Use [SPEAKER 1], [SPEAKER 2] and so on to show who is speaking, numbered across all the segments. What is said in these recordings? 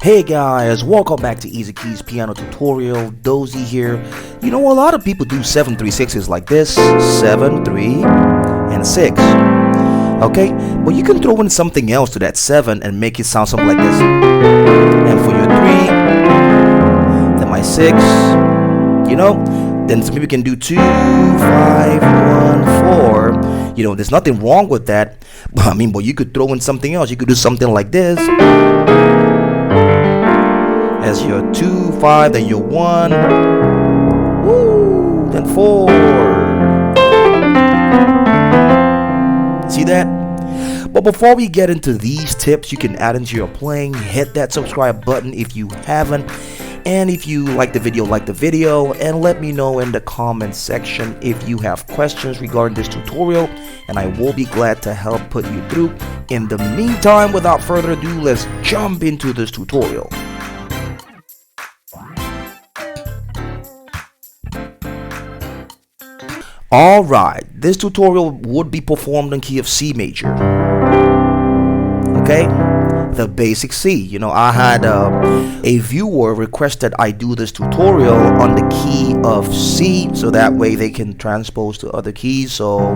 [SPEAKER 1] Hey guys, welcome back to Easykeys Piano Tutorial. Dozy here. You know, a lot of people do 7-3-6s like this, 7, 3, and 6. Okay, but you can throw in something else to that 7 and make it sound something like this. And for your 3, then my 6, you know, then some people can do 2, 5, 1, 4. You know, there's nothing wrong with that. But but you could throw in something else. You could do something like this. As your 2, 5, then your 1, woo, then 4. See that? But before we get into these tips you can add into your playing, hit that subscribe button if you haven't. And if you like the video, and let me know in the comment section if you have questions regarding this tutorial, and I will be glad to help put you through. In the meantime, without further ado, let's jump into this tutorial. Alright, this tutorial would be performed in key of C major. Okay, the basic C. You know, I had a viewer request that I do this tutorial on the key of C, so that way they can transpose to other keys. So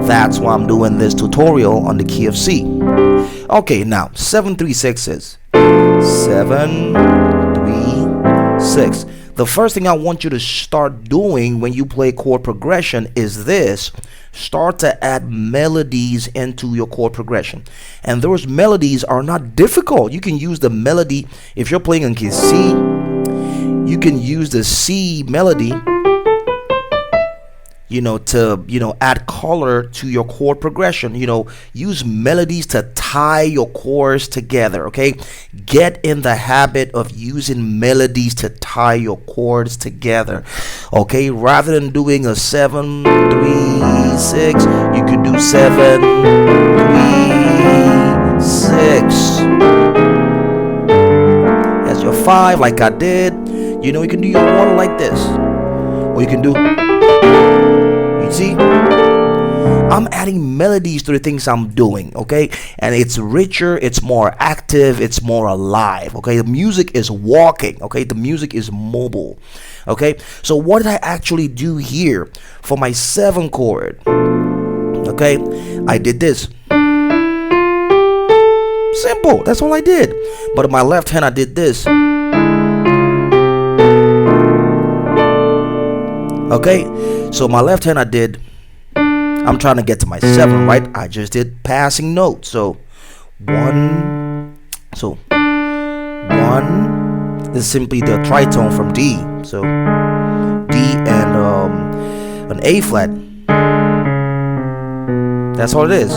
[SPEAKER 1] that's why I'm doing this tutorial on the key of C. Okay, now 7-3-6 is 7, 3, 6. The first thing I want you to start doing when you play chord progression is this. Start to add melodies into your chord progression. And those melodies are not difficult. You can use the melody. If you're playing on key C, you can use the C melody, you know, to, you know, add color to your chord progression. You know, use melodies to tie your chords together. Okay, get in the habit of using melodies to tie your chords together. Okay, rather than doing a 7, 3, 6, you could do 7, 3, 6 as your 5, like I did. You know, you can do your 1 like this, or you can do, you see, I'm adding melodies to the things I'm doing, okay? And it's richer, it's more active, it's more alive, okay? The music is walking, okay? The music is mobile, okay? So what did I actually do here for my 7 chord? Okay, I did this. Simple, that's all I did. But in my left hand, I did this. Okay, so my left hand I did, I'm trying to get to my 7, right? I just did passing notes. So 1, so 1 is simply the tritone from D. So D and an A flat. That's all it is.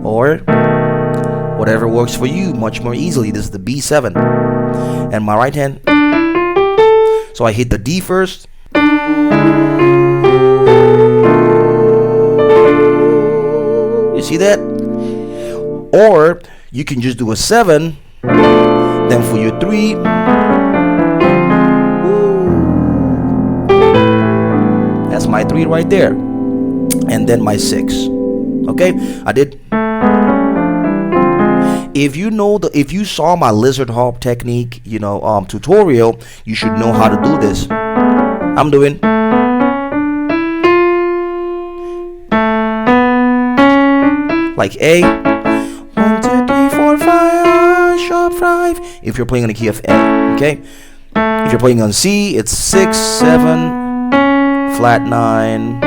[SPEAKER 1] Or whatever works for you much more easily. This is the B7 and my right hand, so I hit the D first, you see that? Or you can just do a 7, then for your 3, that's my 3 right there, and then my 6. Okay, I did. If you know if you saw my lizard harp technique, you know, tutorial, you should know how to do this. I'm doing like A, 1, 2, 3, 4, 5, sharp 5. If you're playing on the key of A, okay. If you're playing on C, it's 6, 7, flat 9,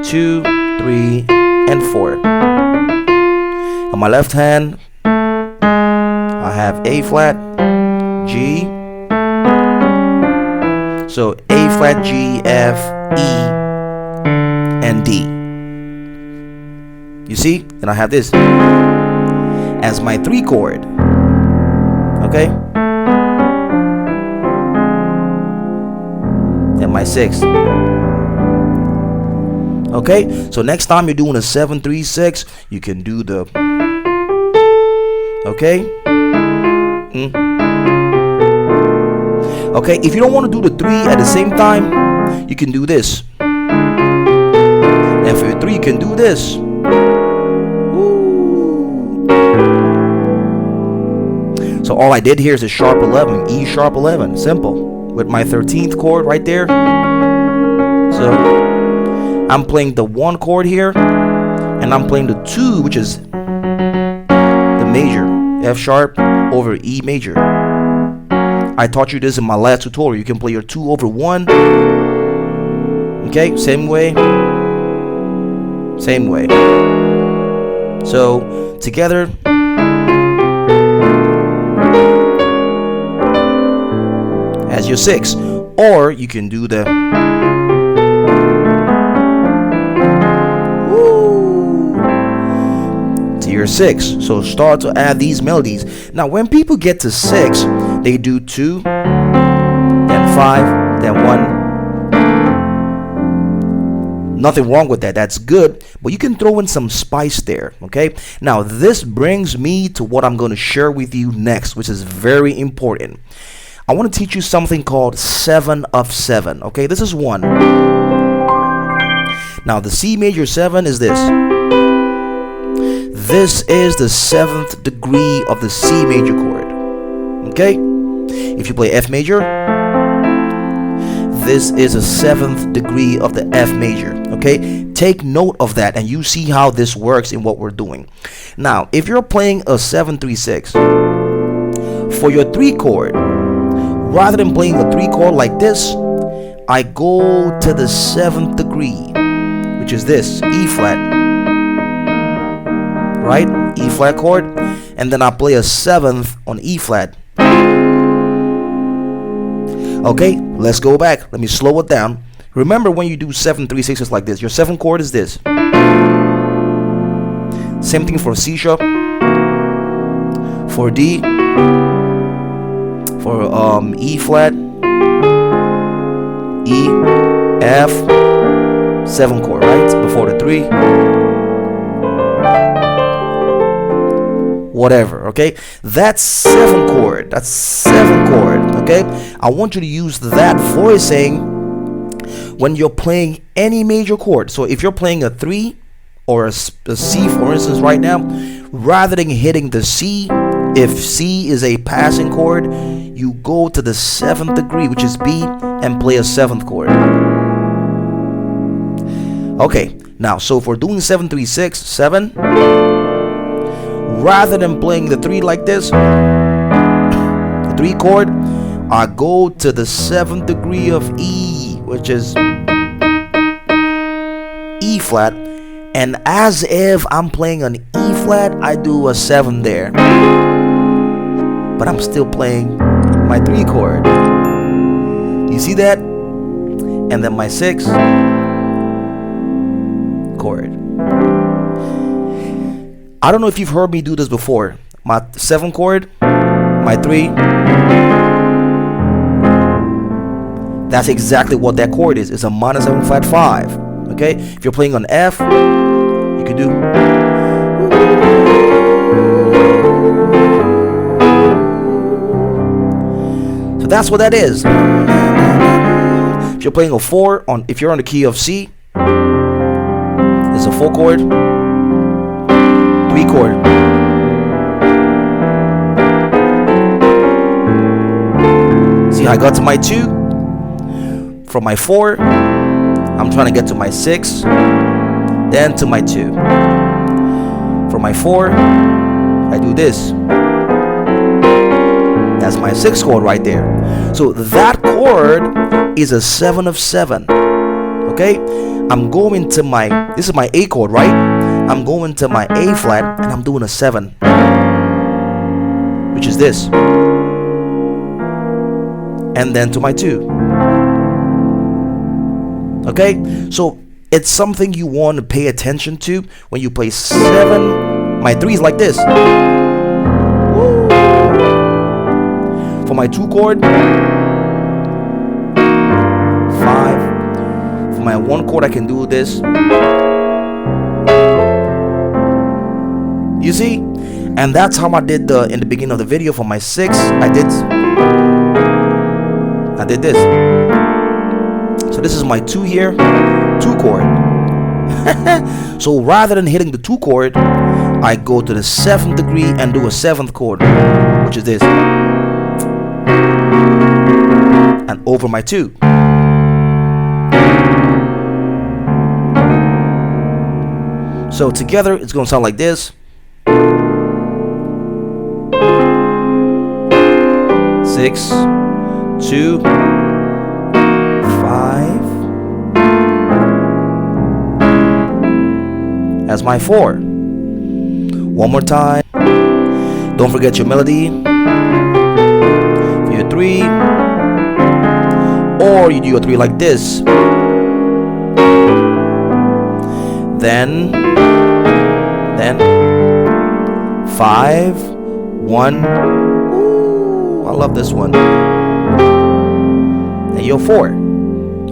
[SPEAKER 1] 2, 3, and 4. On my left hand, I have A flat, G, so A flat, G, F, E, and D. You see? And I have this as my 3 chord. Okay? And my 6. Okay? So next time you're doing a 7-3-6, you can do the, okay? Okay, if you don't want to do the 3 at the same time, you can do this. And for your 3, you can do this. Woo. So all I did here is a sharp 11, E sharp 11, simple, with my 13th chord right there. So I'm playing the 1 chord here, and I'm playing the 2, which is the major, F sharp over E major. I taught you this in my last tutorial. You can play your 2 over 1. Okay, same way. Same way. So together. As your 6. Or you can do the to your 6. So start to add these melodies. Now when people get to 6, they do 2, then 5, then 1. Nothing wrong with that. That's good, but you can throw in some spice there. Okay, now this brings me to what I'm going to share with you next, which is very important. I want to teach you something called 7 of 7. Okay, this is 1. Now the C major 7 is this. This is the 7th degree of the C major chord. Okay, if you play F major, this is a 7th degree of the F major. Okay, take note of that and you see how this works in what we're doing. Now if you're playing a 7-3-6 for your 3 chord, rather than playing a 3 chord like this, I go to the 7th degree, which is this, E flat, right? E flat chord, and then I play a 7th on E flat. Okay, let's go back. Let me slow it down. Remember when you do 7-3-6s like this, your 7th chord is this. Same thing for C sharp, for D, for E flat, E, F, 7 chord, right? Before the 3. Whatever, okay? That's 7 chord. That's 7 chord, okay? I want you to use that voicing when you're playing any major chord. So if you're playing a 3 or a C, for instance, right now, rather than hitting the C, if C is a passing chord, you go to the 7th degree, which is B, and play a 7th chord. Okay, now, so if we're doing 7-3-6, 7, rather than playing the 3 like this, the 3 chord, I go to the 7th degree of E, which is E flat, and as if I'm playing an E flat, I do a 7 there, but I'm still playing my 3 chord. You see that? And then my 6 chord. I don't know if you've heard me do this before. My 7 chord, my 3. That's exactly what that chord is. It's a minor 7 flat 5. Okay? If you're playing on F, you can do. So that's what that is. If you're playing a 4 on, if you're on the key of C, it's a 4 chord, 3 chord. See how I got to my 2? From my 4, I'm trying to get to my 6, then to my 2. From my 4, I do this. That's my 6 chord right there. So that chord is a 7 of 7. Okay? I'm going to my, this is my A chord, right? I'm going to my A flat and I'm doing a 7, which is this. And then to my 2. Okay, so it's something you want to pay attention to when you play 7. My 3 is like this. Woo. For my 2 chord, 5. For my 1 chord, I can do this. You see? And that's how I did in the beginning of the video. For my 6, I did this. So this is my 2 here, 2 chord, So rather than hitting the 2 chord, I go to the 7th degree and do a 7th chord, which is this, and over my 2. So together it's going to sound like this. 6, 2, 5 as my 4. One more time. Don't forget your melody for your 3, or you do your 3 like this. Then 5, 1. Ooh, I love this one. And your 4.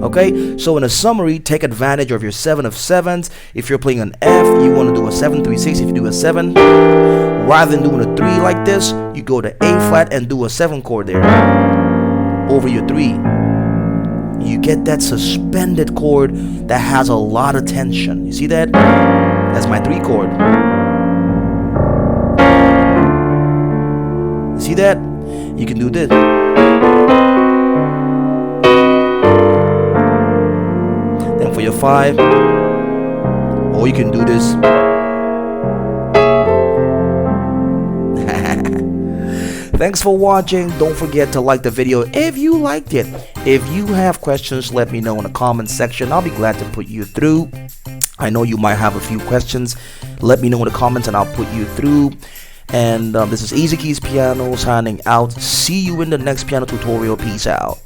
[SPEAKER 1] Okay, so in a summary, take advantage of your 7 of 7s. If you're playing an F, you want to do a 7 3 6. If you do a 7, rather than doing a 3 like this, you go to A flat and do a 7 chord there over your 3. You get that suspended chord that has a lot of tension. You see that? That's my 3 chord. You see that? You can do this. Then for your 5, or you can do this. Thanks for watching. Don't forget to like the video if you liked it. If you have questions, let me know in the comments section. I'll be glad to put you through. I know you might have a few questions. Let me know in the comments and I'll put you through. And this is Easykeys Piano signing out. See you in the next piano tutorial. Peace out.